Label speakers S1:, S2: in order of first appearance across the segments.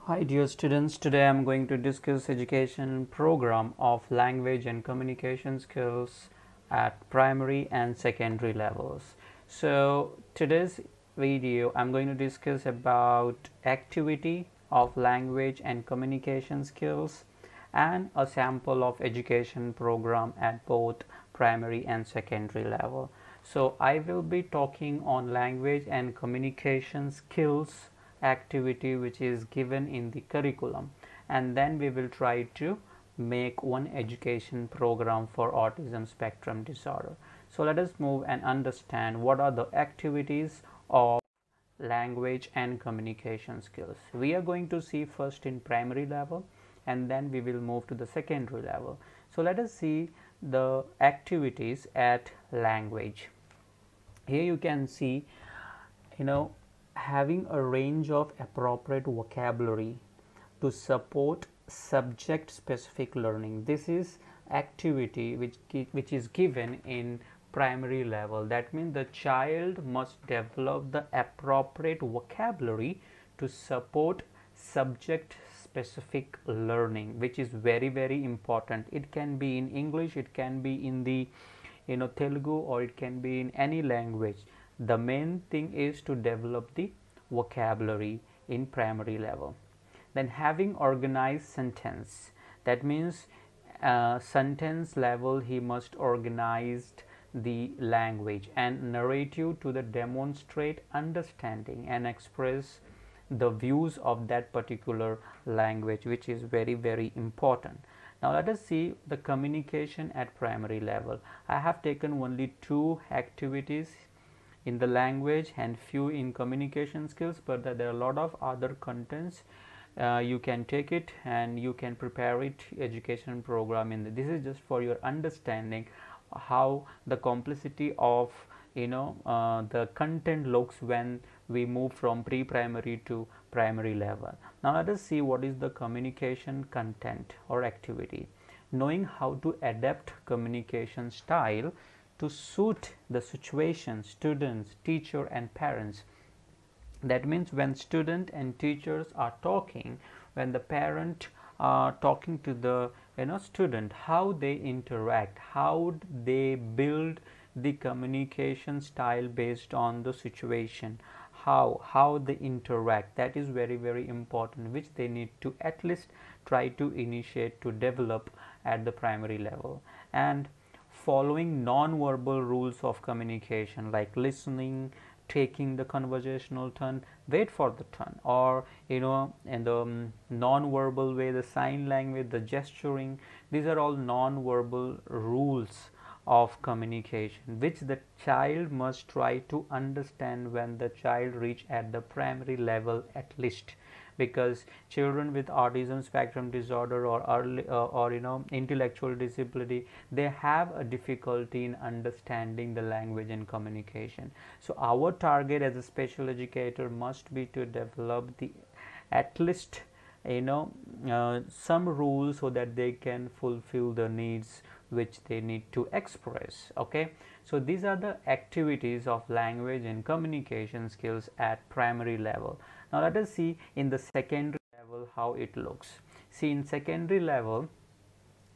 S1: Hi dear students, today I am going to discuss education program of language and communication skills at primary and secondary levels. So today's video I am going to discuss about activity of language and communication skills and a sample of education program at both primary and secondary level. So I will be talking on language and communication skills activity which is given in the curriculum, and then we will try to make one education program for autism spectrum disorder. So let us move and understand what are the activities of language and communication skills. We are going to see first in primary level and then we will move to the secondary level. So let us see the activities at language. Here you can see, having a range of appropriate vocabulary to support subject specific learning. This is activity which is given in primary level. That means the child must develop the appropriate vocabulary to support subject specific learning, which is very important. It can be in English, it can be in the Telugu, or it can be in any language. The main thing is to develop the vocabulary in primary level. Then having organized sentence, that means sentence level he must organize the language and narrative to the demonstrate understanding and express the views of that particular language, which is very important. Now let us see the communication at primary level. I have taken only 2 activities in the language and few in communication skills, but there are a lot of other contents. You can take it and you can prepare it education program in this is just for your understanding how the complexity of the content looks when we move from pre-primary to primary level. Now let us see what is the communication content or activity. Knowing how to adapt communication style to suit the situation, students, teacher and parents. That means when student and teachers are talking, when the parent are talking to the student, how they interact, how they build the communication style based on the situation, how they interact. That is very important, which they need to at least try to initiate to develop at the primary level. And following non-verbal rules of communication like listening, taking the conversational turn, wait for the turn, or in the non-verbal way, the sign language, the gesturing. These are all non-verbal rules of communication which the child must try to understand when the child reach at the primary level at least, because children with autism spectrum disorder or early intellectual disability, they have a difficulty in understanding the language and communication. So our target as a special educator must be to develop the at least some rules so that they can fulfill the needs which they need to express. Okay, so these are the activities of language and communication skills at primary level. Now let us see in the secondary level how it looks. See, in secondary level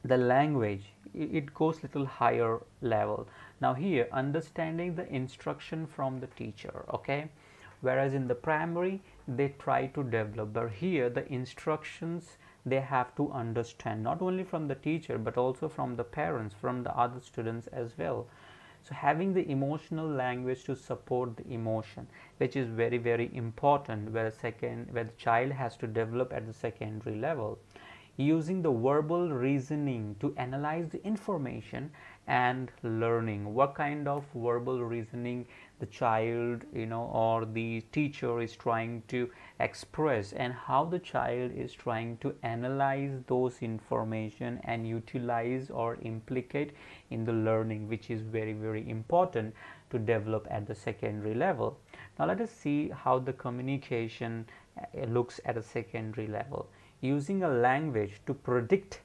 S1: the language, it goes little higher level. Now here understanding the instruction from the teacher. Okay, whereas in the primary they try to develop, but here the instructions they have to understand not only from the teacher but also from the parents, from the other students as well. So having the emotional language to support the emotion, which is very important, where the child has to develop at the secondary level. Using the verbal reasoning to analyze the information and learning. What kind of verbal reasoning the child or the teacher is trying to express, and how the child is trying to analyze those information and utilize or implicate in the learning, which is very important to develop at the secondary level. Now let us see how the communication looks at a secondary level. Using a language to predict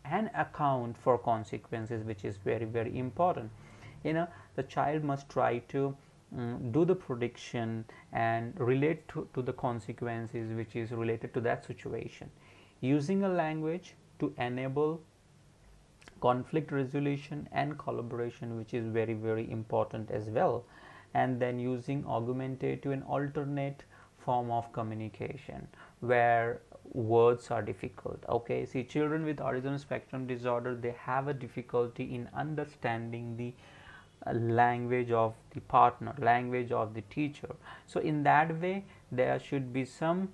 S1: and account for consequences, which is very important. The child must try to do the prediction and relate to the consequences which is related to that situation, using a language to enable conflict resolution and collaboration, which is very very important as well, and then using augmentative and alternate form of communication where words are difficult. Okay, see, children with autism spectrum disorder, they have a difficulty in understanding the language of the partner, language of the teacher. So in that way there should be some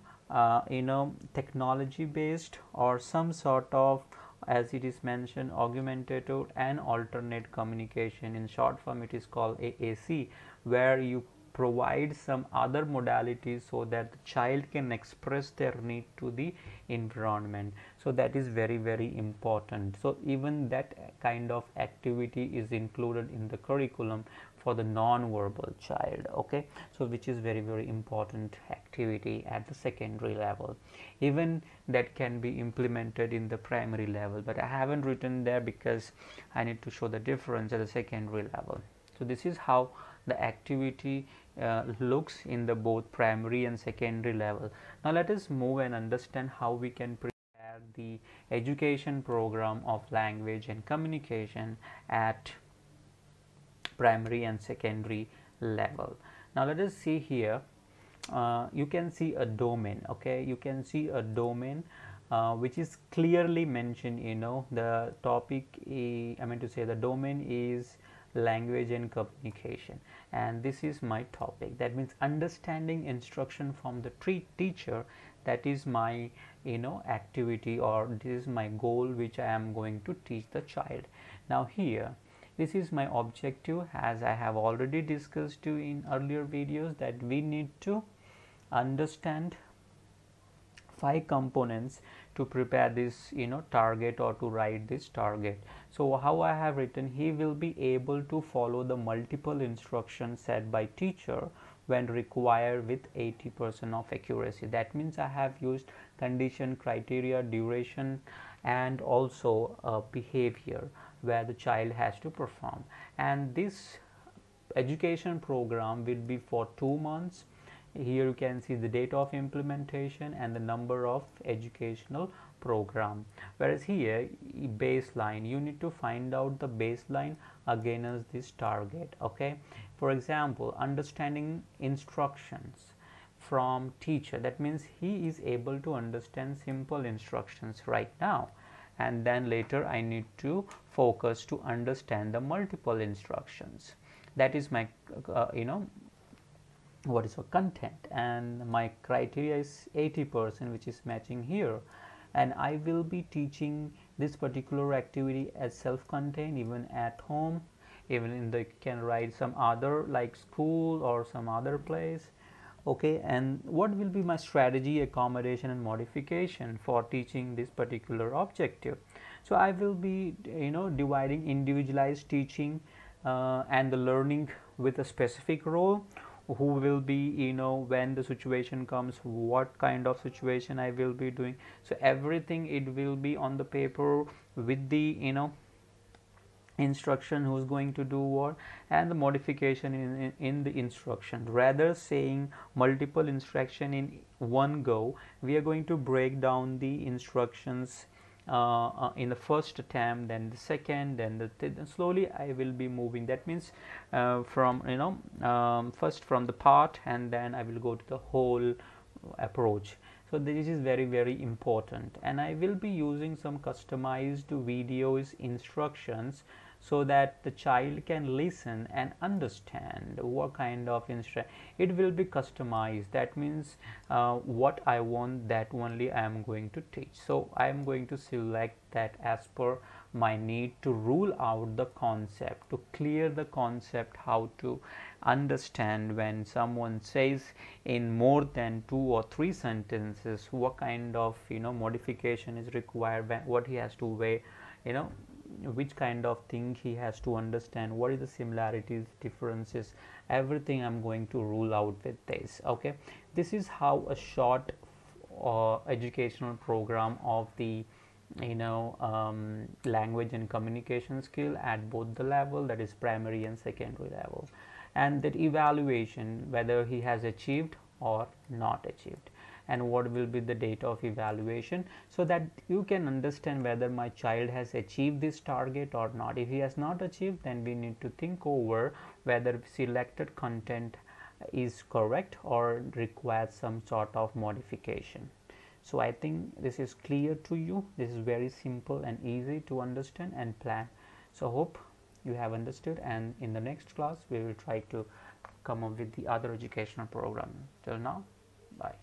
S1: technology based or some sort of, as it is mentioned, augmentative and alternate communication. In short form it is called AAC, where you provide some other modalities so that the child can express their need to the environment. So that is very very important. So even that kind of activity is included in the curriculum for the non-verbal child. Okay, so which is very very important activity at the secondary level. Even that can be implemented in the primary level, but I haven't written there because I need to show the difference at the secondary level. So this is how the activity looks in the both primary and secondary level. Now let us move and understand how we can prepare the education program of language and communication at primary and secondary level. Now let us see here. You can see a domain. Okay, you can see a domain which is clearly mentioned. The topic I mean to say the domain is language and communication, and this is my topic. That means understanding instruction from the teacher. That is my activity, or this is my goal which I am going to teach the child. Now here, this is my objective, as I have already discussed in earlier videos, that we need to understand 5 components to prepare this target or to write this target. So how I have written, he will be able to follow the multiple instructions set by teacher when required with 80% of accuracy. That means I have used condition, criteria, duration, and also behavior where the child has to perform. And this education program will be for 2 months. Here you can see the date of implementation and the number of educational program. Whereas here, baseline, you need to find out the baseline against this target. Okay, for example, understanding instructions from teacher. That means he is able to understand simple instructions right now, and then later I need to focus to understand the multiple instructions. That is my what is the content, and my criteria is 80%, which is matching here. And I will be teaching this particular activity as self-contained, even at home, even in the can write some other like school or some other place. Okay, and what will be my strategy, accommodation and modification for teaching this particular objective? So I will be dividing individualized teaching and the learning with a specific role. Who will be when the situation comes, what kind of situation I will be doing. So everything, it will be on the paper with the instruction, who's going to do what, and the modification in the instruction. Rather saying multiple instruction in one go, we are going to break down the instructions in the first attempt, then the second, then the slowly I will be moving. That means from first from the part, and then I will go to the whole approach. So this is very very important, and I will be using some customized videos, instructions, so that the child can listen and understand what kind of instruction. It will be customized. That means what I want, that only I am going to teach. So I am going to select that as per my need, to rule out the concept, to clear the concept, how to understand when someone says in more than 2 or 3 sentences what kind of modification is required, what he has to weigh, which kind of thing he has to understand, what is the similarities, differences, everything I'm going to rule out with this. Okay, this is how a short educational program of the language and communication skill at both the level, that is primary and secondary level. and that evaluation, whether he has achieved or not achieved, and what will be the date of evaluation, so that you can understand whether my child has achieved this target or not. If he has not achieved, then we need to think over whether selected content is correct or requires some sort of modification. So I think this is clear to you. This is very simple and easy to understand and plan. So hope you have understood, and in the next class we will try to come up with the other educational program. Till now, bye.